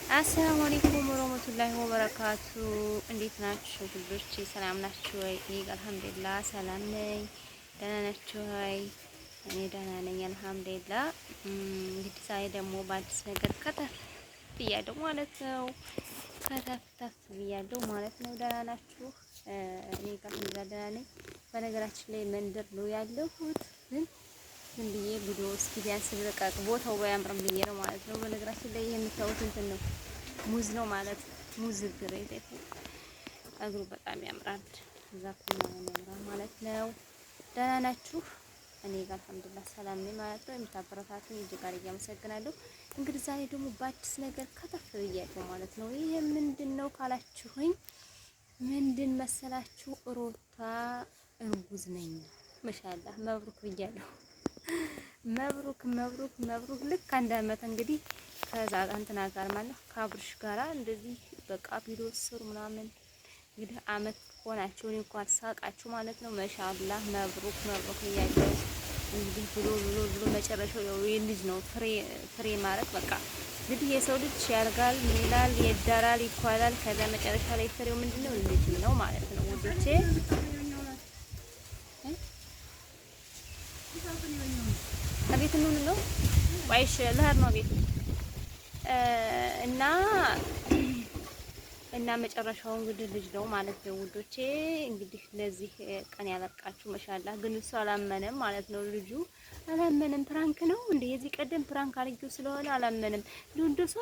አሰላሙ አለይኩም ወራህመቱላሂ ወበረካቱ። እንዴት ናችሁ ልጆች? ሰላም ናችሁ ወይ? እኔ አልሐምዱሊላህ ሰላም ነኝ። ደህና ናችሁ ወይ? እኔ ደህና ነኝ አልሐምዱሊላህ። እንግዲህ ዛሬ ደግሞ በአዲስ ነገር ከተፍ ብያለሁ ማለት ነው። ከተፍ ብያለሁ ማለት ነው። ደህና ናችሁ? እኔ አልሐምዱሊላህ ደህና ነኝ። በነገራችን ላይ መንደር ነው ያለሁት ግን ዝም ብዬ ቪዲዮ እስኪ ቢያንስ ልቀቅ ቦታው ባያምርም ብዬ ነው ማለት ነው። በነገራችን ላይ የምታዩት እንትን ነው ሙዝ ነው ማለት ሙዝ ግሬት እግሩ በጣም ያምራል። እዛ ያምራል ማለት ነው። ደህና ናችሁ? እኔ ጋር አልሐምዱሊላህ ሰላም ነኝ ማለት ነው። የምታበረታቱኝ እጅግ አድርጌ አመሰግናለሁ። እንግዲህ ዛሬ ደግሞ በአዲስ ነገር ከተፍ ብያለሁ ማለት ነው። ይሄ ምንድነው ካላችሁኝ ምንድን መሰላችሁ? ሩታ እርጉዝ ነኝ ማሻአላህ መብሩክ ብያለሁ። መብሩክ ልክ አንድ አመት እንግዲህ ከዛ እንትና ጋር ማለት ከአብርሽ ጋራ እንደዚህ በቃ ቪዲዮ ስሩ ምናምን እንግዲህ አመት ሆናችሁ እንኳን ሳቃችሁ ማለት ነው። ማሻአላህ መብሩክ ብያለሁ። እንግዲህ ብሎ መጨረሻው ያው የልጅ ነው ፍሬ ማለት በቃ እንግዲህ የሰው ልጅ ያርጋል ይላል ይዳራል ይኳላል። ከዛ መጨረሻ ላይ ፍሬው ምንድነው? ልጅ ነው ማለት ነው ውዶቼ። ቤት ነው ወይስ ለህር ነው ቤት እና መጨረሻው እንግዲህ ልጅ ነው ማለት ነው ውዶቼ። እንግዲህ ለዚህ ቀን ያበቃችሁ ማሻአላህ። ግን እሱ አላመነም ማለት ነው። ልጁ አላመነም። ፕራንክ ነው እንዴ? የዚህ ቀደም ፕራንክ አድርጌው ስለሆነ አላመነም። ልንደሷ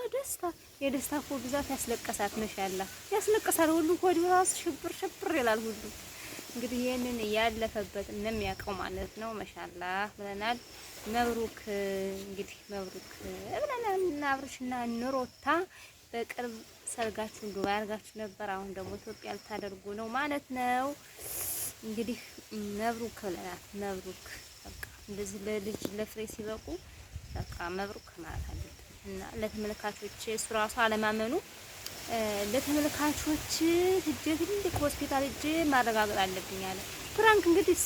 የደስታ እኮ ብዛት ያስለቀሳት ማሻአላህ። ያስለቀሳል ሁሉ ሆዱ ራሱ ሽብር ይላል ሁሉ። እንግዲህ ይሄንን ያለፈበት ነው የሚያውቀው ማለት ነው። ማሻአላህ ብለናል። መብሩክ እንግዲህ መብሩክ ብለናል። አብርሽና ኑሮታ በቅርብ ሰርጋችሁን ዱባይ አድርጋችሁ ነበር። አሁን ደግሞ ኢትዮጵያ ልታደርጉ ነው ማለት ነው። እንግዲህ መብሩክ ብለናል። መብሩክ በቃ እንደዚህ ለልጅ ለፍሬ ሲበቁ በቃ መብሩክ ማለት አለብን እና ለተመልካቾች እሱ ራሱ አለማመኑ ለተመልካቾች ትልቅ ሆስፒታል ሂጅ ማረጋገጥ አለብኝ አለ። ፕራንክ እንግዲህ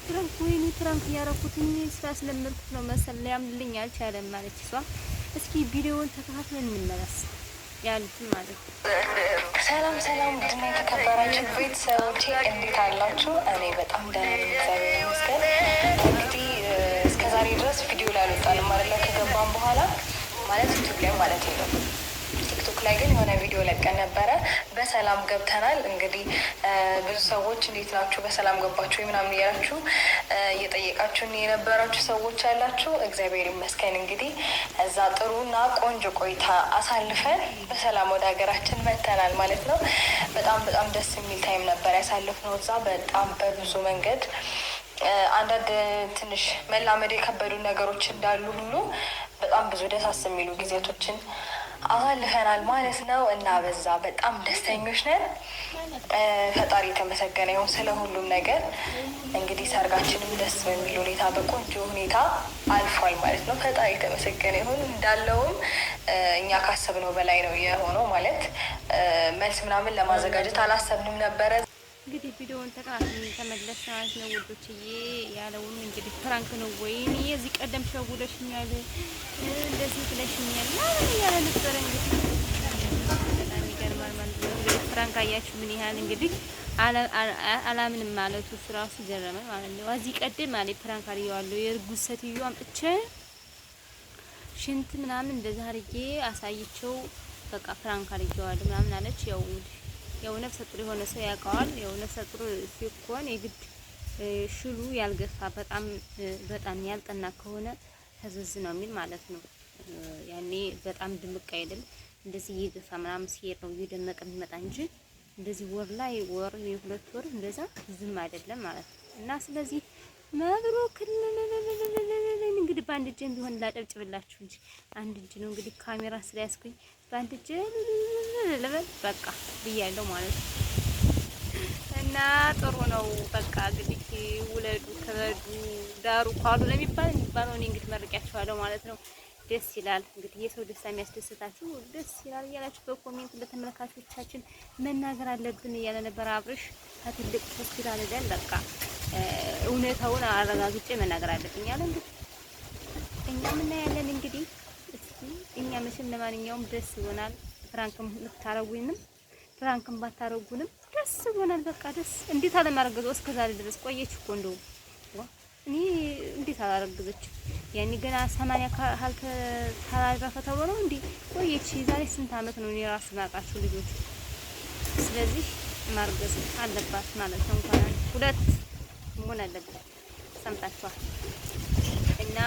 ፕራንክ ወይኔ ፕራንክ ያረኩትኝ ስላስለመድኩት ነው መሰል ሊያምልኝ አልቻለም ማለች እሷ። እስኪ ቪዲዮውን ተከታትለን እንመለስ ያሉትን ማለት ነው። ሰላም ድና የተከበራችሁ ቤተሰቦቼ እንዴት አላችሁ? እኔ በጣም ደህና ነኝ እግዚአብሔር ይመስገን። እንግዲህ እስከዛሬ ድረስ ቪዲዮ ላይ አልወጣንም አይደለ? ከገባን በኋላ ማለት ዩቲዩብ ላይ ማለት ነው። ቲክቶክ ላይ ግን የሆነ ቪዲዮ ለቀን ነበረ። በሰላም ገብተናል። እንግዲህ ብዙ ሰዎች እንዴት ናችሁ በሰላም ገባችሁ ምናምን እያላችሁ እየጠየቃችሁን የነበራችሁ ሰዎች ያላችሁ እግዚአብሔር ይመስገን። እንግዲህ እዛ ጥሩና ቆንጆ ቆይታ አሳልፈን በሰላም ወደ ሀገራችን መጥተናል ማለት ነው። በጣም ደስ የሚል ታይም ነበር ያሳልፍነው እዛ በጣም በብዙ መንገድ አንዳንድ ትንሽ መላመድ የከበዱ ነገሮች እንዳሉ ሁሉ በጣም ብዙ ደሳስ የሚሉ ጊዜቶችን አሳልፈናል ማለት ነው እና በዛ በጣም ደስተኞች ነን። ፈጣሪ የተመሰገነ ይሁን ስለ ሁሉም ነገር። እንግዲህ ሰርጋችንም ደስ በሚል ሁኔታ በቆንጆ ሁኔታ አልፏል ማለት ነው። ፈጣሪ የተመሰገነ ይሁን። እንዳለውም እኛ ካሰብነው በላይ ነው የሆነው ማለት መልስ ምናምን ለማዘጋጀት አላሰብንም ነበረ። እንግዲህ ቪዲዮውን ተከታትለን ተመለስን ማለት ነው ውዶችዬ። ያለውን እንግዲህ ፕራንክ ነው ወይ እኔ እዚህ ቀደም ሸውደሽኛል እንደዚህ ብለሽኛል ማለት ያለ ነበር። እንግዲህ በጣም ይገርማል ማለት ነው። እንግዲህ ፕራንክ አያችሁ ምን ያህል እንግዲህ አላምንም ማለቱ ራሱ ገረመኝ ማለት ነው። እዚህ ቀደም ማለት ፕራንክ አድርጌዋለሁ የእርጉዝ ሴትዮ አምጥቼ ሽንት ምናምን እንደዛ አድርጌ አሳይቼው በቃ ፕራንክ አድርጌዋለሁ ምናምን አለች። ያው ነፍሰ ጡር የሆነ ሰው ያውቀዋል። ያው ነፍሰ ጡር ሲኮን የግድ ሽሉ ያልገፋ በጣም ያልጠና ከሆነ ተዘዝ ነው የሚል ማለት ነው። ያኔ በጣም ድምቅ አይደል እንደዚህ እየገፋ ምናምን ሲሄድ ነው እየደመቀ የሚመጣ እንጂ እንደዚህ ወር የሁለት ወር እንደዛ ዝም አይደለም ማለት ነው። እና ስለዚህ መብሩክ እንግዲህ በአንድ እጄም ቢሆን ላጨብጭብላችሁ እንጂ አንድ እጅ ነው እንግዲህ ካሜራ ስለያዝኩኝ በአንድ እጄ ለበል በቃ ብያለሁ ማለት ነው። እና ጥሩ ነው በቃ እንግዲህ ውለዱ ከበዱ ዳሩ ቋሉ ለሚባለው እኔ እንግዲህ መርቂያችኋለሁ ማለት ነው። ደስ ይላል እንግዲህ የሰው ደስታ የሚያስደስታችሁ ደስ ይላል እያላችሁ በኮሜንት ለተመልካቾቻችን መናገር አለብን እያለ ነበር አብርሽ። ከትልቅ ሆስፒታል ሄደን በቃ እውነታውን አረጋግጬ መናገር አለብኝ አለ። እንግዲህ እኛ ምን ያለን እንግዲህ እኛ መቼም ለማንኛውም ደስ ይሆናል። ፍራንክም ልታረጉንም ፍራንክም ባታረጉንም ደስ ብሎናል። በቃ ደስ እንዴት አለማረገዘው እስከዛሬ ድረስ ቆየች እኮ እንደው እኔ እንዴት አላረገዘች? ያኔ ገና 80 ካልተራረፈ ተብሎ ነው እንዴ? ቆየች። ዛሬ ስንት አመት ነው? እኔ ራስ ማቃችሁ ልጆች። ስለዚህ ማርገዝ አለባት ማለት ነው። እንኳን ሁለት መሆን አለበት። ሰምታችኋል። እና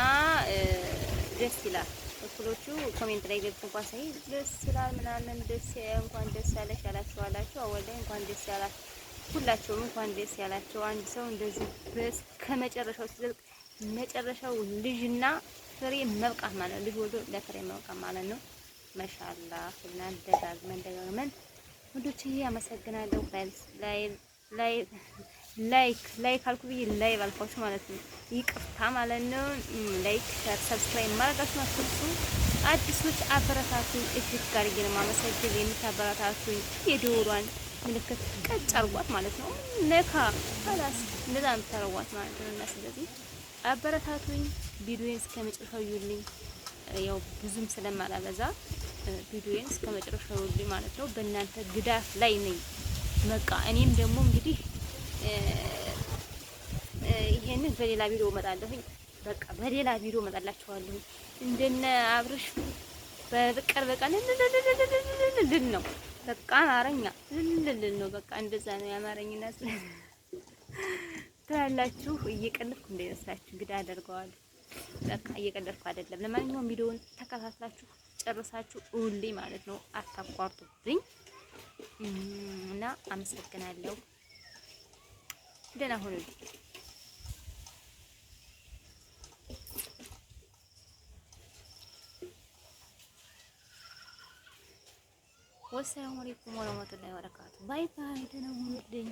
ደስ ይላል። እኩሎቹ ኮሜንት ላይ ገብቶ እንኳን ሳይ ደስ ይላል ምናምን ደስ እንኳን ደስ ያለሽ ያላችሁ አወላይ እንኳን ደስ ያላችሁ ሁላቸውም እንኳን ደስ ያላቸው። አንድ ሰው እንደዚህ ከመጨረሻው ሲዘልቅ መጨረሻው ልጅና ፍሬ መብቃት ማለት ነው። ልጅ ወልዶ ለፍሬ መብቃት ማለት ነው። ማሻአላህ እና ደጋግመን ወንዶችዬ አመሰግናለሁ። ላይክ አልኩ ብዬ ላይቭ አልኳችሁ ማለት ነው። ይቅርታ ማለት ነው። ላይክ ሼር ሰብስክራይብ ማድረጋችሁ አትርሱ። አዲሶች አበረታቱኝ። እሺት ጋር ግን ማመሰግን የምታበረታቱኝ የዶሯን ምልክት ቀጭ አርጓት ማለት ነው። ነካ አላስ እንደዛ የምታረጓት ማለት ነው። እና ስለዚህ አበረታቱኝ። ቪዲዮዬን እስከመጨረሻው ይዩልኝ። ያው ብዙም ስለማላበዛ ቪዲዮዬን እስከመጨረሻው ይዩልኝ ማለት ነው። በእናንተ ግዳፍ ላይ ነኝ። በቃ እኔም ደግሞ እንግዲህ ይሄንን በሌላ ቪዲዮ እመጣለሁኝ። በቃ በሌላ ቪዲዮ እመጣላችኋለሁ። እንደነ አብርሽ በቅርብ ቀን ልል ነው። በቃ አማርኛ ልል ነው። በቃ እንደዛ ነው የአማርኝና ትላላችሁ። እየቀለድኩ እንዳይመስላችሁ እንግዲህ አደርገዋለሁ። በቃ እየቀለድኩ አይደለም። ለማንኛውም ቪዲዮውን ተከታትላችሁ ጨርሳችሁ እውልኝ ማለት ነው። አታቋርጡብኝ እና አመሰግናለሁ። ደህና ሁኑልኝ። ወሰላሙ አለይኩም ወራህመቱላሂ ወበረካቱ። ባይ ባይ። ደህና ሁኑልኝ።